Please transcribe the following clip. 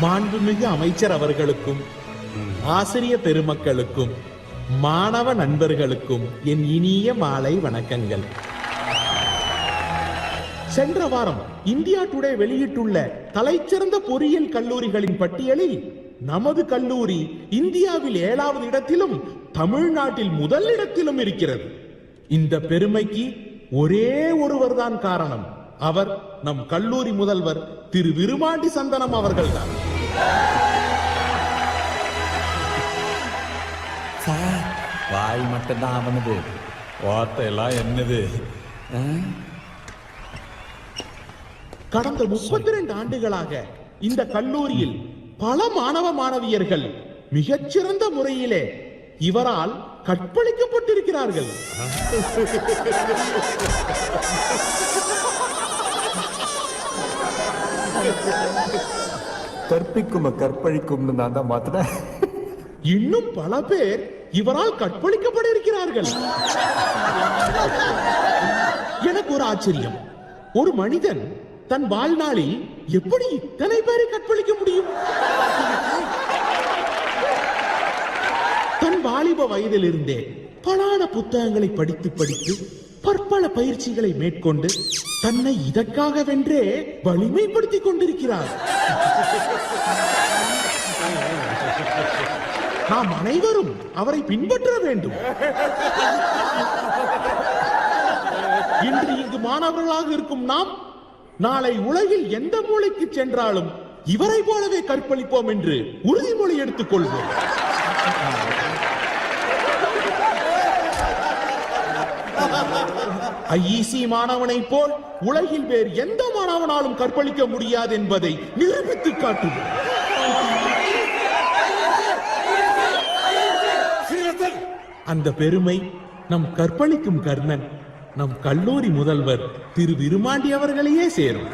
மாண்புமிகு அமைச்சர் அவர்களுக்கும் ஆசிரிய பெருமக்களுக்கும் மாணவ நண்பர்களுக்கும் என் இனிய மாலை வணக்கங்கள். சென்ற வாரம் இந்தியா டுடே வெளியிட்டுள்ள தலைச்சிறந்த பொறியியல் கல்லூரிகளின் பட்டியலில் நமது கல்லூரி இந்தியாவில் 7வது இடத்திலும் தமிழ்நாட்டில் முதல் இடத்திலும் இருக்கிறது. இந்த பெருமைக்கு ஒரே ஒருவர் தான் காரணம். அவர் நம் கல்லூரி முதல்வர் திரு விருமாண்டி சந்தனம் அவர்கள்தான். வாய் மட்டும்தான் அவனது, வார்த்தையெல்லாம் என்னது? கடந்த 32 ஆண்டுகளாக இந்த கல்லூரியில் பல மாணவ மாணவியர்கள் மிகச்சிறந்த முறையிலே இவரால் கற்பழிக்கப்பட்டிருக்கிறார்கள். கற்பிக்கும் கற்பழிக்கும் நான் தான் மாத்தினேன். இன்னும் பல பேர் இவரால் கற்பழிக்கப்பட இருக்கிறார்கள். எனக்கு ஒரு ஆச்சரியம், ஒரு மனிதன் தன் வாழ்நாளில் எப்படி இத்தனை பேரை கற்பழிக்க முடியும்? தன் வாலிப வயதிலிருந்தே பலான புத்தகங்களை படித்து படித்து பற்பல பயிற்சிகளை மேற்கொண்டு தன்னை இதற்காகவென்றே வலிமைப்படுத்திக் கொண்டிருக்கிறார். நாம் அனைவரும் அவரை பின்பற்ற வேண்டும். இன்று இங்கு மாணவர்களாக இருக்கும் நாம் நாளை உலகில் எந்த மூலைக்கு சென்றாலும் இவரை போலவே கற்பழிப்போம் என்று உறுதிமொழி எடுத்துக் கொள்வோம். ஐஇசி மாணவனை போல் உலகில் வேறு எந்த மாணவனாலும் கற்பழிக்க முடியாது என்பதை நிரூபித்து காட்டுவோம். அந்த பெருமை நம் கற்பழிக்கும் கர்ணன், நம் கல்லூரி முதல்வர் திரு விருமாண்டி அவர்களையே சேரும்.